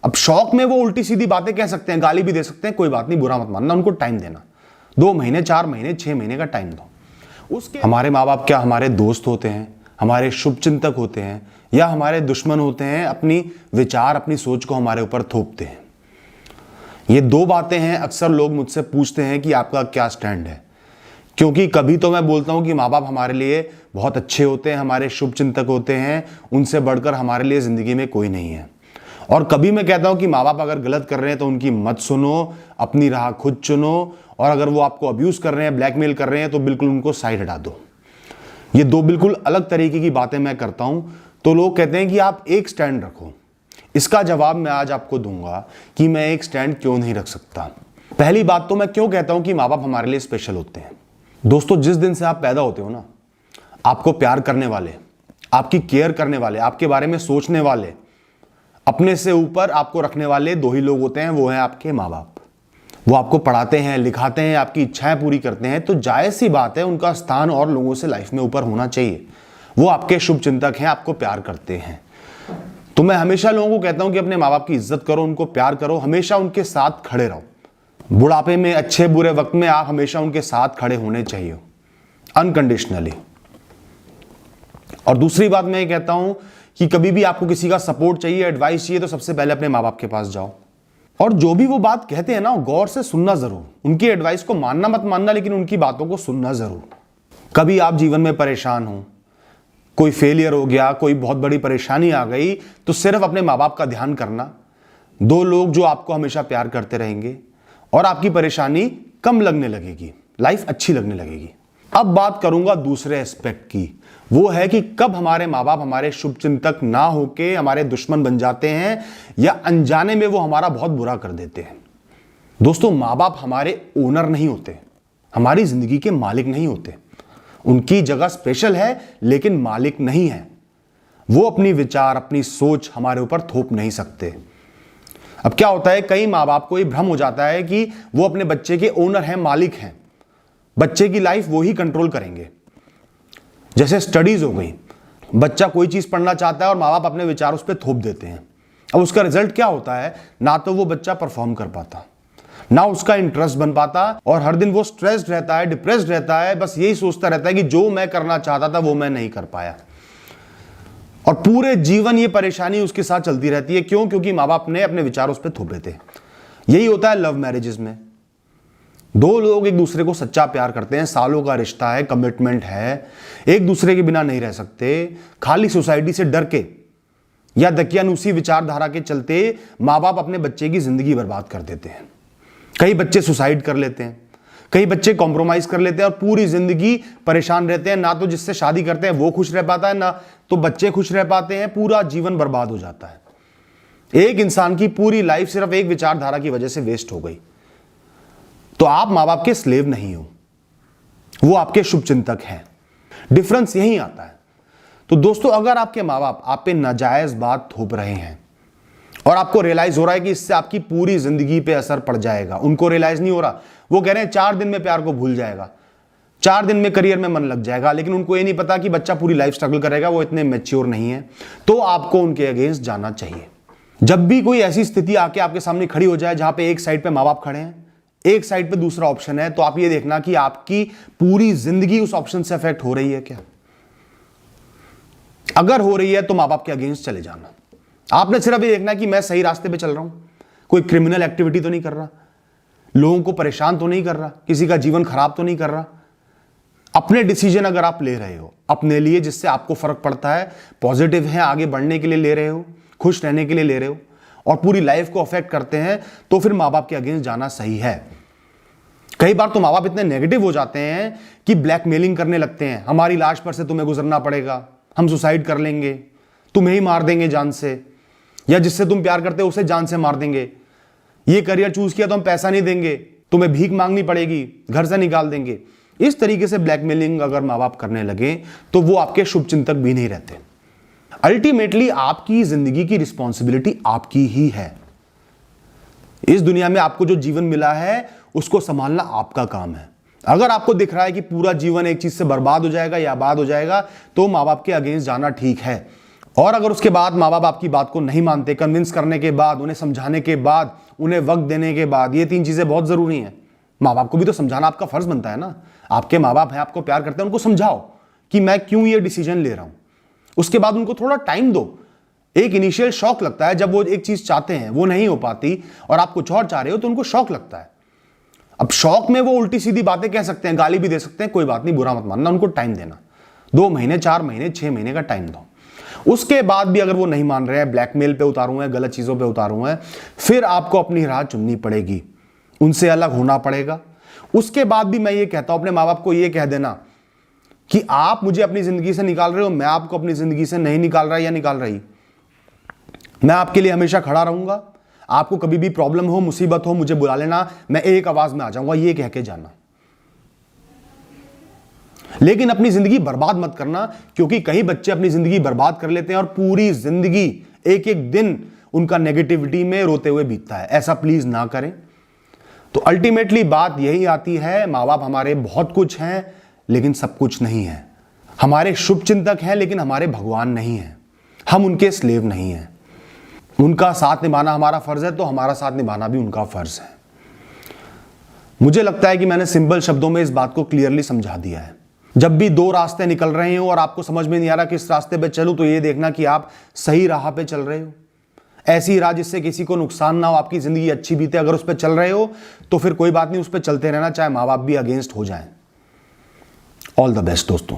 अब शौक में वो उल्टी सीधी बातें कह सकते हैं, गाली भी दे सकते हैं, कोई बात नहीं, बुरा मत मानना, उनको टाइम देना, 2 महीने 4 महीने 6 महीने का टाइम दो। उसके हमारे माँ बाप क्या हमारे दोस्त होते हैं, हमारे शुभचिंतक होते हैं, या हमारे दुश्मन होते हैं, अपनी विचार अपनी सोच को हमारे ऊपर थोपते हैं। ये 2 बातें हैं। अक्सर लोग मुझसे पूछते हैं कि आपका क्या स्टैंड है, क्योंकि कभी तो मैं बोलता हूं कि माँ बाप हमारे लिए बहुत अच्छे होते हैं, हमारे शुभचिंतक होते हैं, उनसे बढ़कर हमारे लिए जिंदगी में कोई नहीं है। और कभी मैं कहता हूं कि माँ बाप अगर गलत कर रहे हैं तो उनकी मत सुनो, अपनी राह खुद चुनो, और अगर वो आपको अब्यूज कर रहे हैं, ब्लैकमेल कर रहे हैं, तो बिल्कुल उनको साइड हटा दो। ये 2 बिल्कुल अलग तरीके की बातें मैं करता हूं। तो लोग कहते हैं कि आप एक स्टैंड रखो। इसका जवाब मैं आज आपको दूंगा कि मैं एक स्टैंड क्यों नहीं रख सकता। पहली बात तो मैं क्यों कहता हूं कि माँ बाप हमारे लिए स्पेशल होते हैं। दोस्तों, जिस दिन से आप पैदा होते हो ना, आपको प्यार करने वाले, आपकी केयर करने वाले, आपके बारे में सोचने वाले, अपने से ऊपर आपको रखने वाले 2 ही लोग होते हैं, वो हैं आपके माँ बाप। वो आपको पढ़ाते हैं, लिखाते हैं, आपकी इच्छाएं पूरी करते हैं, तो जायज सी बात है उनका स्थान और लोगों से लाइफ में ऊपर होना चाहिए। वो आपके शुभचिंतक हैं, आपको प्यार करते हैं। तो मैं हमेशा लोगों को कहता हूं कि अपने माँ बाप की इज्जत करो, उनको प्यार करो, हमेशा उनके साथ खड़े रहो। बुढ़ापे में, अच्छे बुरे वक्त में आप हमेशा उनके साथ खड़े होने चाहिए, अनकंडीशनली। और दूसरी बात मैं ये कहता हूं कि कभी भी आपको किसी का सपोर्ट चाहिए, एडवाइस चाहिए, तो सबसे पहले अपने माँ बाप के पास जाओ। और जो भी वो बात कहते हैं ना, गौर से सुनना जरूर। उनकी एडवाइस को मानना मत मानना, लेकिन उनकी बातों को सुनना जरूर। कभी आप जीवन में परेशान हो, कोई फेलियर हो गया, कोई बहुत बड़ी परेशानी आ गई, तो सिर्फ अपने माँ बाप का ध्यान करना। 2 लोग जो आपको हमेशा प्यार करते रहेंगे, और आपकी परेशानी कम लगने लगेगी, लाइफ अच्छी लगने लगेगी। अब बात करूंगा दूसरे एस्पेक्ट की। वो है कि कब हमारे माँ बाप हमारे शुभचिंतक ना होके हमारे दुश्मन बन जाते हैं, या अनजाने में वो हमारा बहुत बुरा कर देते हैं। दोस्तों, माँ बाप हमारे ओनर नहीं होते, हमारी जिंदगी के मालिक नहीं होते। उनकी जगह स्पेशल है, लेकिन मालिक नहीं है। वो अपनी विचार, अपनी सोच हमारे ऊपर थोप नहीं सकते। अब क्या होता है, कई माँ बाप को ये भ्रम हो जाता है कि वो अपने बच्चे के ओनर हैं, मालिक हैं, बच्चे की लाइफ वो ही कंट्रोल करेंगे। जैसे स्टडीज हो गई, बच्चा कोई चीज पढ़ना चाहता है और माँ बाप अपने विचार उस पर थोप देते हैं। अब उसका रिजल्ट क्या होता है, ना तो वो बच्चा परफॉर्म कर पाता, ना उसका इंटरेस्ट बन पाता, और हर दिन वो स्ट्रेस्ड रहता है, डिप्रेस्ड रहता है, बस यही सोचता रहता है कि जो मैं करना चाहता था वो मैं नहीं कर पाया। और पूरे जीवन ये परेशानी उसके साथ चलती रहती है। क्यों? क्योंकि माँ बाप ने अपने विचार उस पर थोपे थे। यही होता है लव मैरिजेस में। 2 लोग एक दूसरे को सच्चा प्यार करते हैं, सालों का रिश्ता है, कमिटमेंट है, एक दूसरे के बिना नहीं रह सकते, खाली सोसाइटी से डर के या दकियानूसी विचारधारा के चलते माँ बाप अपने बच्चे की जिंदगी बर्बाद कर देते हैं। कई बच्चे सुसाइड कर लेते हैं, कई बच्चे कॉम्प्रोमाइज कर लेते हैं, और पूरी जिंदगी परेशान रहते हैं। ना तो जिससे शादी करते हैं वो खुश रह पाता है, ना तो बच्चे खुश रह पाते हैं, पूरा जीवन बर्बाद हो जाता है। एक इंसान की पूरी लाइफ सिर्फ एक विचारधारा की वजह से वेस्ट हो गई। तो आप माँ बाप के स्लेव नहीं हो, वो आपके शुभचिंतक हैं। डिफरेंस यही आता है। तो दोस्तों, अगर आपके माँ बाप आप पे नाजायज बात थोप रहे हैं और आपको रियलाइज हो रहा है कि इससे आपकी पूरी जिंदगी पे असर पड़ जाएगा, उनको रियलाइज नहीं हो रहा, वो कह रहे हैं 4 दिन में प्यार को भूल जाएगा, 4 दिन में करियर में मन लग जाएगा, लेकिन उनको ये नहीं पता कि बच्चा पूरी लाइफ स्ट्रगल करेगा, वो इतने मैच्योर नहीं है, तो आपको उनके अगेंस्ट जाना चाहिए। जब भी कोई ऐसी स्थिति आके आपके सामने खड़ी हो जाए जहां पे एक साइड पे माँ बाप खड़े हैं, एक साइड पे दूसरा ऑप्शन है, तो आप ये देखना कि आपकी पूरी जिंदगी उस ऑप्शन से अफेक्ट हो रही है क्या। अगर हो रही है तो माँ बाप के अगेंस्ट चले जाना। आपने सिर्फ ये देखना कि मैं सही रास्ते पे चल रहा हूं, कोई क्रिमिनल एक्टिविटी तो नहीं कर रहा, लोगों को परेशान तो नहीं कर रहा, किसी का जीवन खराब तो नहीं कर रहा। अपने डिसीजन अगर आप ले रहे हो अपने लिए, जिससे आपको फर्क पड़ता है, पॉजिटिव है, आगे बढ़ने के लिए ले रहे हो, खुश रहने के लिए ले रहे हो, और पूरी लाइफ को अफेक्ट करते हैं, तो फिर माँ बाप के अगेंस्ट जाना सही है। कई बार तो माँ बाप इतने नेगेटिव हो जाते हैं कि ब्लैकमेलिंग करने लगते हैं, हमारी लाश पर से तुम्हें गुजरना पड़ेगा, हम सुसाइड कर लेंगे, तुम्हें ही मार देंगे जान से, या जिससे तुम प्यार करते हो उसे जान से मार देंगे, ये करियर चूज किया तो हम पैसा नहीं देंगे, तुम्हें भीख मांगनी पड़ेगी, घर से निकाल देंगे। इस तरीके से ब्लैकमेलिंग अगर माँ बाप करने लगे तो वो आपके शुभचिंतक भी नहीं रहते। अल्टीमेटली आपकी जिंदगी की रिस्पॉन्सिबिलिटी आपकी ही है। इस दुनिया में आपको जो जीवन मिला है उसको संभालना आपका काम है। अगर आपको दिख रहा है कि पूरा जीवन एक चीज से बर्बाद हो जाएगा या आबाद हो जाएगा, तो माँ बाप के अगेंस्ट जाना ठीक है। और अगर उसके बाद माँ बाप आपकी बात को नहीं मानते, कन्विंस करने के बाद, उन्हें समझाने के बाद, उन्हें वक्त देने के बाद, ये 3 चीजें बहुत जरूरी हैं। माँ बाप को भी तो समझाना आपका फर्ज बनता है ना। आपके माँ बाप हैं, आपको प्यार करते हैं, उनको समझाओ कि मैं क्यों ये डिसीजन ले रहा हूं। उसके बाद उनको थोड़ा टाइम दो। एक इनिशियल शॉक लगता है जब वो एक चीज चाहते हैं, वो नहीं हो पाती और आप कुछ और चाह रहे हो, तो उनको शॉक लगता है। अब शौक में वो उल्टी सीधी बातें कह सकते हैं, गाली भी दे सकते हैं, कोई बात नहीं, बुरा मत मानना। उनको टाइम देना, 2 महीने, 4 महीने, 6 महीने का टाइम दो। उसके बाद भी अगर वो नहीं मान रहे हैं, ब्लैकमेल पे उतारू हैं, गलत चीजों पे उतारू हैं, फिर आपको अपनी राह चुननी पड़ेगी, उनसे अलग होना पड़ेगा। उसके बाद भी मैं ये कहता हूं, अपने माँ बाप को ये कह देना कि आप मुझे अपनी जिंदगी से निकाल रहे हो, मैं आपको अपनी जिंदगी से नहीं निकाल रहा या निकाल रही। मैं आपके लिए हमेशा खड़ा रहूंगा। आपको कभी भी प्रॉब्लम हो, मुसीबत हो, मुझे बुला लेना, मैं एक आवाज में आ जाऊंगा, ये कह के जाना। लेकिन अपनी जिंदगी बर्बाद मत करना, क्योंकि कई बच्चे अपनी जिंदगी बर्बाद कर लेते हैं और पूरी जिंदगी, एक एक दिन उनका नेगेटिविटी में रोते हुए बीतता है। ऐसा प्लीज ना करें। तो अल्टीमेटली बात यही आती है, माँ बाप हमारे बहुत कुछ हैं लेकिन सब कुछ नहीं है। हमारे शुभ चिंतक हैं लेकिन हमारे भगवान नहीं हैं। हम उनके स्लेव नहीं हैं। उनका साथ निभाना हमारा फर्ज है, तो हमारा साथ निभाना भी उनका फर्ज है। मुझे लगता है कि मैंने सिंपल शब्दों में इस बात को क्लियरली समझा दिया है। जब भी 2 रास्ते निकल रहे हो और आपको समझ में नहीं आ रहा किस रास्ते पे चलूं, तो ये देखना कि आप सही राह पे चल रहे हो। ऐसी राह जिससे किसी को नुकसान ना हो, आपकी जिंदगी अच्छी बीते। अगर उस पर चल रहे हो तो फिर कोई बात नहीं, उस पर चलते रहना, चाहे माँ बाप भी अगेंस्ट हो जाएं। ऑल द बेस्ट दोस्तों।